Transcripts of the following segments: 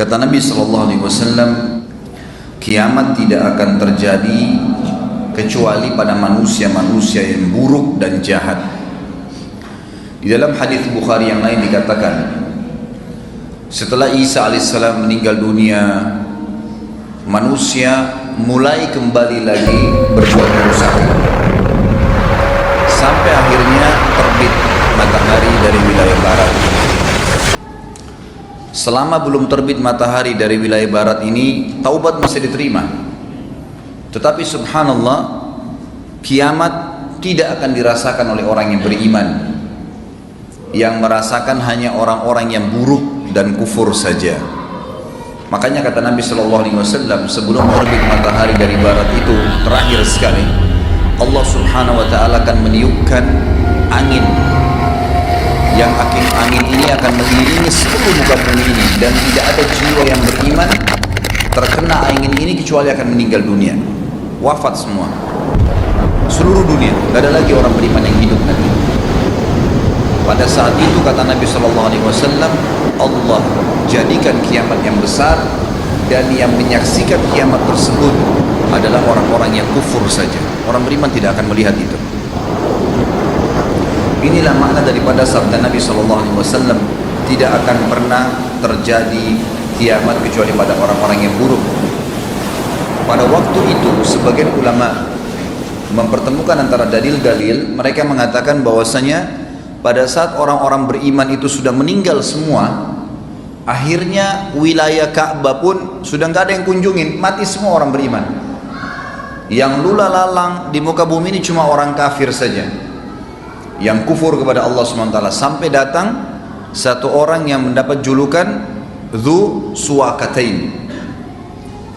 Kata Nabi SAW, kiamat tidak akan terjadi kecuali pada manusia-manusia yang buruk dan jahat. Di dalam hadis Bukhari yang lain dikatakan, setelah Isa alaihissalam meninggal dunia, manusia mulai kembali lagi berbuat kerusakan sampai akhirnya terbit matahari dari wilayah barat. Selama belum terbit matahari dari wilayah barat ini, taubat masih diterima. Tetapi subhanallah, kiamat tidak akan dirasakan oleh orang yang beriman. Yang merasakan hanya orang-orang yang buruk dan kufur saja. Makanya kata Nabi SAW, sebelum terbit matahari dari barat itu terakhir sekali, Allah Subhanahu wa Ta'ala akan meniupkan angin. Yang angin ini akan mengelilingi seluruh muka bumi ini, dan tidak ada jiwa yang beriman terkena angin ini kecuali akan meninggal dunia, wafat semua, seluruh dunia, tidak ada lagi orang beriman yang hidup nanti. Pada saat itu kata Nabi SAW, Allah jadikan kiamat yang besar, dan yang menyaksikan kiamat tersebut adalah orang-orang yang kufur saja. Orang beriman tidak akan melihat itu. Inilah makna daripada sabda Nabi SAW, tidak akan pernah terjadi kiamat kecuali pada orang-orang yang buruk. Pada waktu itu sebagian ulama mempertemukan antara dalil-dalil. Mereka mengatakan bahwasanya pada saat orang-orang beriman itu sudah meninggal semua, akhirnya wilayah Ka'bah pun sudah nggak ada yang kunjungin, mati semua orang beriman. Yang lula lalang di muka bumi ini cuma orang kafir saja, yang kufur kepada Allah SWT, sampai datang satu orang yang mendapat julukan Dzu Suwakatain,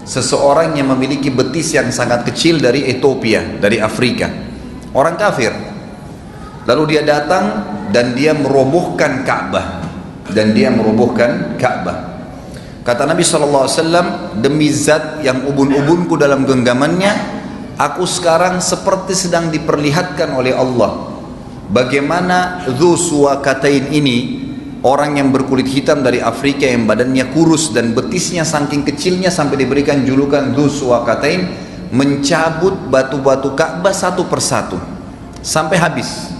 seseorang yang memiliki betis yang sangat kecil dari Ethiopia, dari Afrika, orang kafir. Lalu dia datang dan dia merobohkan Ka'bah, Kata Nabi SAW, demi zat yang ubun-ubunku dalam genggamannya, aku sekarang seperti sedang diperlihatkan oleh Allah bagaimana Dzu Suwakatain ini, orang yang berkulit hitam dari Afrika yang badannya kurus dan betisnya saking kecilnya sampai diberikan julukan Dzu Suwakatain, mencabut batu-batu Ka'bah satu persatu sampai habis.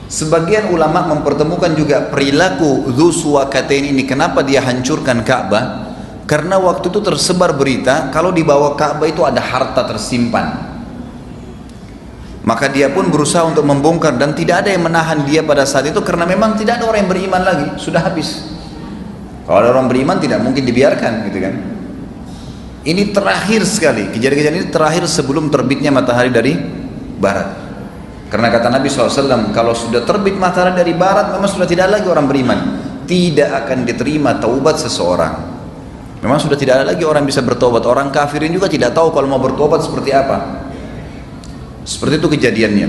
Sebagian ulama mempertemukan juga perilaku Dzu Suwakatain ini, kenapa dia hancurkan Ka'bah? Karena waktu itu tersebar berita kalau di bawah Ka'bah itu ada harta tersimpan. Maka dia pun berusaha untuk membongkar, dan tidak ada yang menahan dia pada saat itu, karena memang tidak ada orang yang beriman lagi, sudah habis. Kalau ada orang beriman tidak mungkin dibiarkan, gitu kan. Ini terakhir sekali, kejadian-kejadian ini terakhir sebelum terbitnya matahari dari barat. Karena kata Nabi SAW, kalau sudah terbit matahari dari barat, memang sudah tidak lagi orang beriman, tidak akan diterima taubat seseorang. Memang sudah tidak ada lagi orang bisa bertobat. Orang kafirin juga tidak tahu kalau mau bertobat seperti apa. Seperti itu kejadiannya.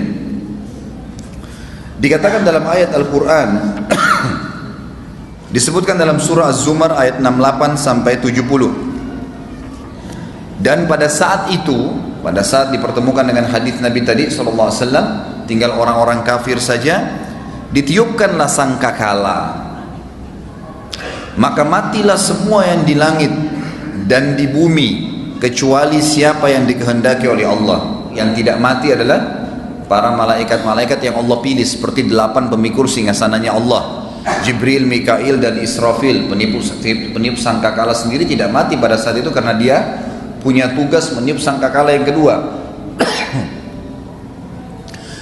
Dikatakan dalam ayat Al-Quran, disebutkan dalam surah Az-Zumar ayat 68 sampai 70. Dan pada saat itu, pada saat dipertemukan dengan hadis Nabi tadi SAW, tinggal orang-orang kafir saja, ditiupkanlah sangkakala, maka matilah semua yang di langit dan di bumi kecuali siapa yang dikehendaki oleh Allah. Yang tidak mati adalah para malaikat-malaikat yang Allah pilih, seperti 8 pemikul singgasananya Allah, Jibril, Mikail, dan Israfil. Peniup sangkakala sendiri tidak mati pada saat itu, karena dia punya tugas meniup sangkakala yang kedua.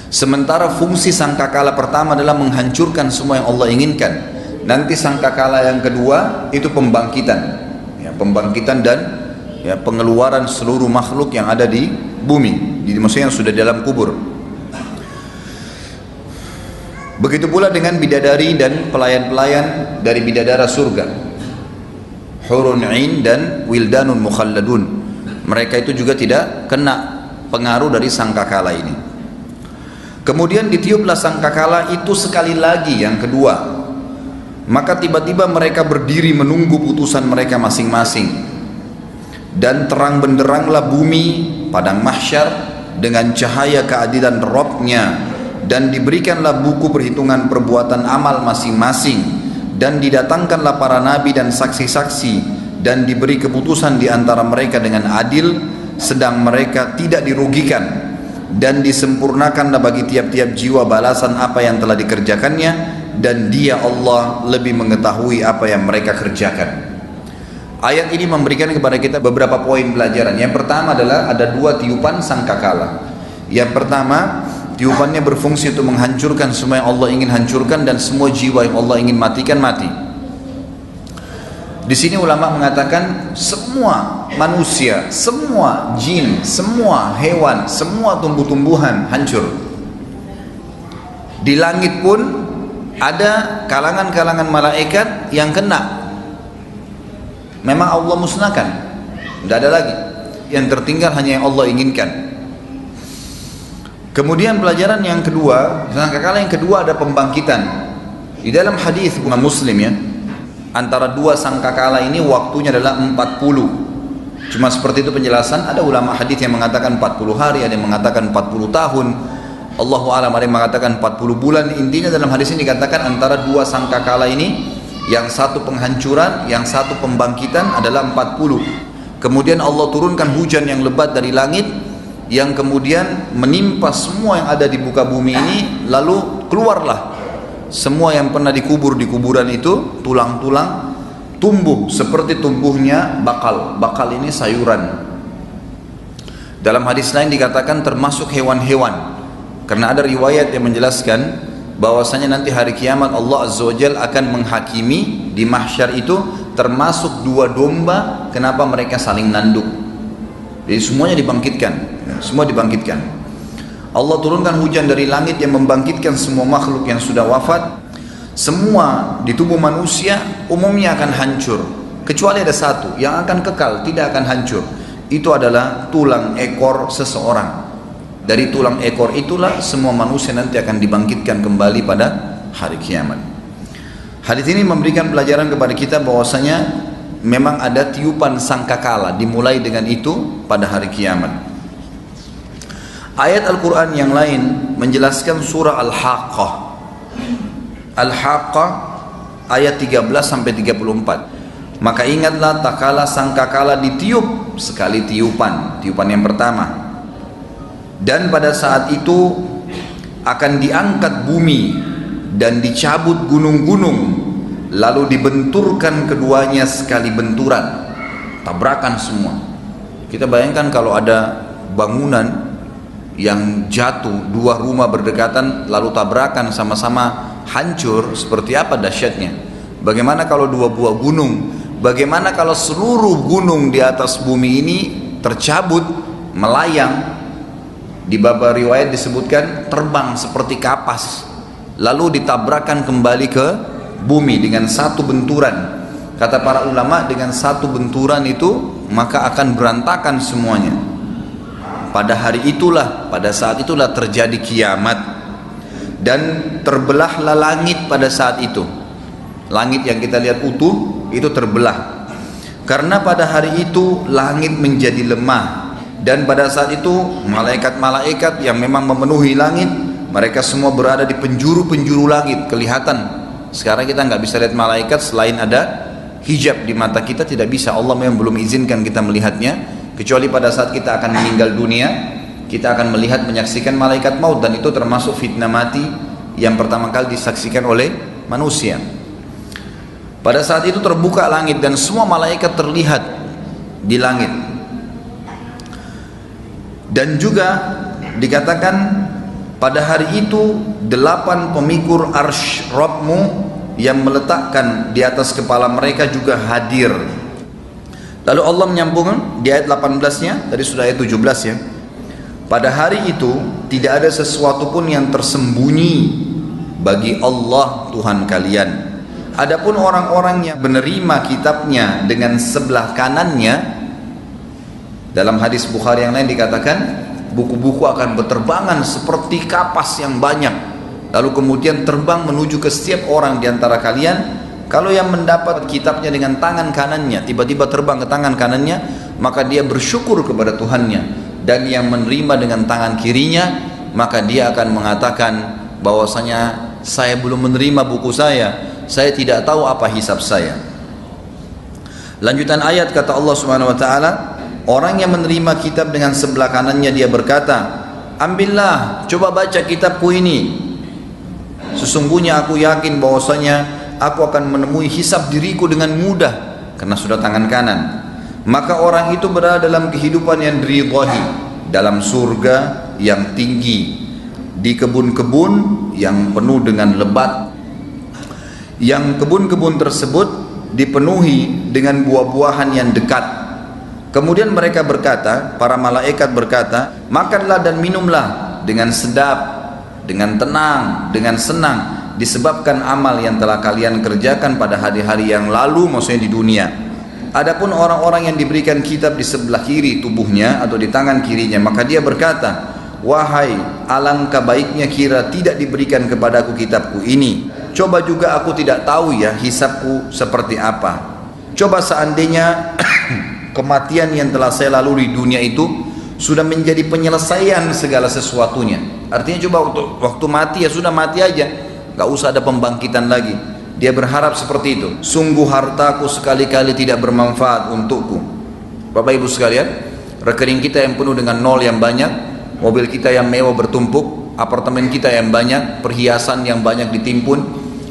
Sementara fungsi sangkakala pertama adalah menghancurkan semua yang Allah inginkan. Nanti sangkakala yang kedua itu pembangkitan, ya, pembangkitan dan ya, pengeluaran seluruh makhluk yang ada di bumi, maksudnya yang sudah dalam kubur. Begitu pula dengan bidadari dan pelayan-pelayan dari bidadara surga, hurun 'ain dan wildanun mukhalladun. Mereka itu juga tidak kena pengaruh dari sangkakala ini. Kemudian ditiuplah sangkakala itu sekali lagi, yang kedua. Maka tiba-tiba mereka berdiri menunggu putusan mereka masing-masing. Dan terang benderanglah bumi padang mahsyar dengan cahaya keadilan Rabb-Nya, dan diberikanlah buku perhitungan perbuatan amal masing-masing, dan didatangkanlah para nabi dan saksi-saksi dan diberi keputusan di antara mereka dengan adil, sedang mereka tidak dirugikan, dan disempurnakanlah bagi tiap-tiap jiwa balasan apa yang telah dikerjakannya, dan Dia Allah lebih mengetahui apa yang mereka kerjakan. Ayat ini memberikan kepada kita beberapa poin pelajaran. Yang pertama adalah ada dua tiupan sangkakala. Yang pertama, tiupannya berfungsi untuk menghancurkan semua yang Allah ingin hancurkan, dan semua jiwa yang Allah ingin matikan mati. Di sini ulama mengatakan semua manusia, semua jin, semua hewan, semua tumbuh-tumbuhan hancur. Di langit pun ada kalangan-kalangan malaikat yang kena. Memang Allah musnahkan, tidak ada lagi. Yang tertinggal hanya yang Allah inginkan. Kemudian pelajaran yang kedua, sangkakala yang kedua ada pembangkitan. Di dalam hadis Imam Muslim ya, antara dua sangkakala ini waktunya adalah 40. Cuma seperti itu penjelasan. Ada ulama hadis yang mengatakan 40 hari, ada yang mengatakan 40 tahun. Allahu a'lam, ada yang mengatakan 40 bulan. Intinya dalam hadis ini dikatakan antara dua sangkakala ini, yang satu penghancuran, yang satu pembangkitan adalah 40. Kemudian Allah turunkan hujan yang lebat dari langit, yang kemudian menimpa semua yang ada di muka bumi ini, lalu keluarlah semua yang pernah dikubur di kuburan itu, tulang-tulang tumbuh seperti tumbuhnya bakal. Bakal ini sayuran. Dalam hadis lain dikatakan termasuk hewan-hewan, karena ada riwayat yang menjelaskan bahwasanya nanti hari kiamat Allah Azza wa Jalla akan menghakimi di mahsyar itu, termasuk dua domba. Kenapa mereka saling nanduk? Jadi semuanya dibangkitkan, semua dibangkitkan. Allah turunkan hujan dari langit yang membangkitkan semua makhluk yang sudah wafat. Semua di tubuh manusia umumnya akan hancur, kecuali ada satu yang akan kekal, tidak akan hancur. Itu adalah tulang ekor seseorang. Dari tulang ekor itulah semua manusia nanti akan dibangkitkan kembali pada hari kiamat. Hadis ini memberikan pelajaran kepada kita bahwasanya memang ada tiupan sangkakala, dimulai dengan itu pada hari kiamat. Ayat Al-Quran yang lain menjelaskan surah Al-Haqqah. Al-Haqqah ayat 13 sampai 34. Maka ingatlah tak kala sangkakala ditiup sekali tiupan yang pertama. Dan pada saat itu akan diangkat bumi dan dicabut gunung-gunung, lalu dibenturkan keduanya sekali benturan, tabrakan semua. Kita bayangkan kalau ada bangunan yang jatuh, dua rumah berdekatan lalu tabrakan sama-sama hancur, seperti apa dahsyatnya. Bagaimana kalau dua buah gunung, bagaimana kalau seluruh gunung di atas bumi ini tercabut, melayang. Di bab riwayat disebutkan terbang seperti kapas, lalu ditabrakkan kembali ke bumi dengan satu benturan. Kata para ulama, dengan satu benturan itu maka akan berantakan semuanya. Pada hari itulah, pada saat itulah terjadi kiamat, dan terbelahlah langit pada saat itu. Langit yang kita lihat utuh itu terbelah, karena pada hari itu langit menjadi lemah. Dan pada saat itu malaikat-malaikat yang memang memenuhi langit, mereka semua berada di penjuru-penjuru langit, kelihatan. Sekarang kita nggak bisa lihat malaikat selain ada hijab di mata kita, tidak bisa. Allah memang belum izinkan kita melihatnya, kecuali pada saat kita akan meninggal dunia, kita akan melihat, menyaksikan malaikat maut, dan itu termasuk fitnah mati yang pertama kali disaksikan oleh manusia. Pada saat itu terbuka langit dan semua malaikat terlihat di langit. Dan juga dikatakan pada hari itu 8 pemikul arsy Rabbmu yang meletakkan di atas kepala mereka juga hadir. Lalu Allah menyambung di ayat 18-nya, tadi sudah ayat 17 ya. Pada hari itu tidak ada sesuatu pun yang tersembunyi bagi Allah Tuhan kalian. Adapun orang-orang yang menerima kitabnya dengan sebelah kanannya, dalam hadis Bukhari yang lain dikatakan buku-buku akan berterbangan seperti kapas yang banyak, lalu kemudian terbang menuju ke setiap orang di antara kalian. Kalau yang mendapat kitabnya dengan tangan kanannya tiba-tiba terbang ke tangan kanannya, maka dia bersyukur kepada Tuhannya. Dan yang menerima dengan tangan kirinya, maka dia akan mengatakan bahwasanya saya belum menerima buku saya saya tidak tahu apa hisab saya. Lanjutan ayat kata Allah Subhanahu wa taala, orang yang menerima kitab dengan sebelah kanannya dia berkata, ambillah, coba baca kitabku ini. Sesungguhnya aku yakin bahwasanya aku akan menemui hisab diriku dengan mudah karena sudah tangan kanan. Maka orang itu berada dalam kehidupan yang diridhai, dalam surga yang tinggi, di kebun-kebun yang penuh dengan lebat, yang kebun-kebun tersebut dipenuhi dengan buah-buahan yang dekat. Kemudian mereka berkata, para malaikat berkata, makanlah dan minumlah dengan sedap, dengan tenang, dengan senang, disebabkan amal yang telah kalian kerjakan pada hari-hari yang lalu, maksudnya di dunia. Adapun orang-orang yang diberikan kitab di sebelah kiri tubuhnya atau di tangan kirinya, maka dia berkata, wahai, alangkah baiknya kira tidak diberikan kepadaku kitabku ini. Coba juga aku tidak tahu ya hisabku seperti apa. Coba seandainya kematian yang telah saya lalui di dunia itu sudah menjadi penyelesaian segala sesuatunya. Artinya coba waktu mati ya sudah mati aja, gak usah ada pembangkitan lagi. Dia berharap seperti itu. Sungguh hartaku sekali-kali tidak bermanfaat untukku. Bapak ibu sekalian, rekening kita yang penuh dengan nol yang banyak, mobil kita yang mewah bertumpuk, apartemen kita yang banyak, perhiasan yang banyak ditimpun,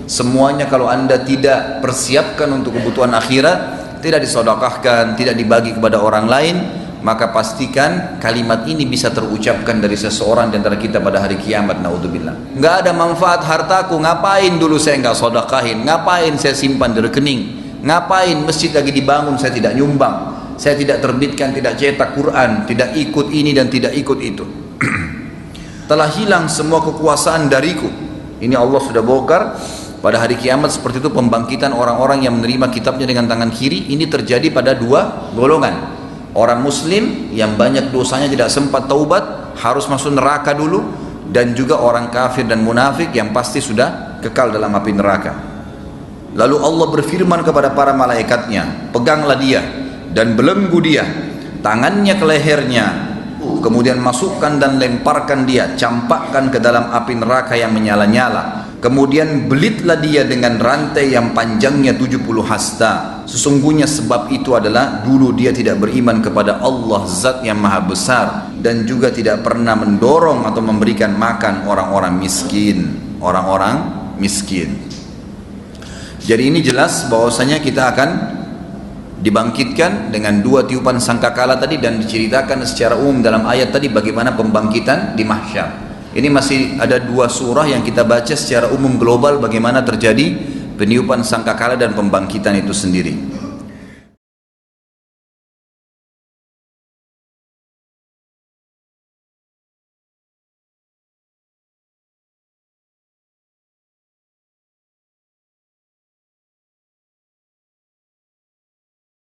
semuanya kalau anda tidak persiapkan untuk kebutuhan akhirat, tidak disedekahkan, tidak dibagi kepada orang lain, maka pastikan kalimat ini bisa terucapkan dari seseorang di antara kita pada hari kiamat. Naudzubillah. Nggak ada manfaat hartaku, ngapain dulu saya nggak sedekahin, ngapain saya simpan di rekening, ngapain masjid lagi dibangun saya tidak nyumbang, saya tidak terbitkan, tidak cetak Quran, tidak ikut ini dan tidak ikut itu. Telah hilang semua kekuasaan dariku. Ini Allah sudah bongkar. Pada hari kiamat seperti itu pembangkitan orang-orang yang menerima kitabnya dengan tangan kiri. Ini terjadi pada dua golongan. Orang muslim yang banyak dosanya tidak sempat taubat, harus masuk neraka dulu. Dan juga orang kafir dan munafik yang pasti sudah kekal dalam api neraka. Lalu Allah berfirman kepada para malaikatnya, peganglah dia dan belenggu dia, tangannya ke lehernya, kemudian masukkan dan lemparkan dia, campakkan ke dalam api neraka yang menyala-nyala. Kemudian belitlah dia dengan rantai yang panjangnya 70 hasta. Sesungguhnya sebab itu adalah dulu dia tidak beriman kepada Allah Zat yang Maha Besar, dan juga tidak pernah mendorong atau memberikan makan orang-orang miskin. Orang-orang miskin. Jadi ini jelas bahwasanya kita akan dibangkitkan dengan dua tiupan sangkakala tadi, dan diceritakan secara umum dalam ayat tadi bagaimana pembangkitan di mahsyar. Ini masih ada dua surah yang kita baca secara umum global bagaimana terjadi peniupan sangkakala dan pembangkitan itu sendiri.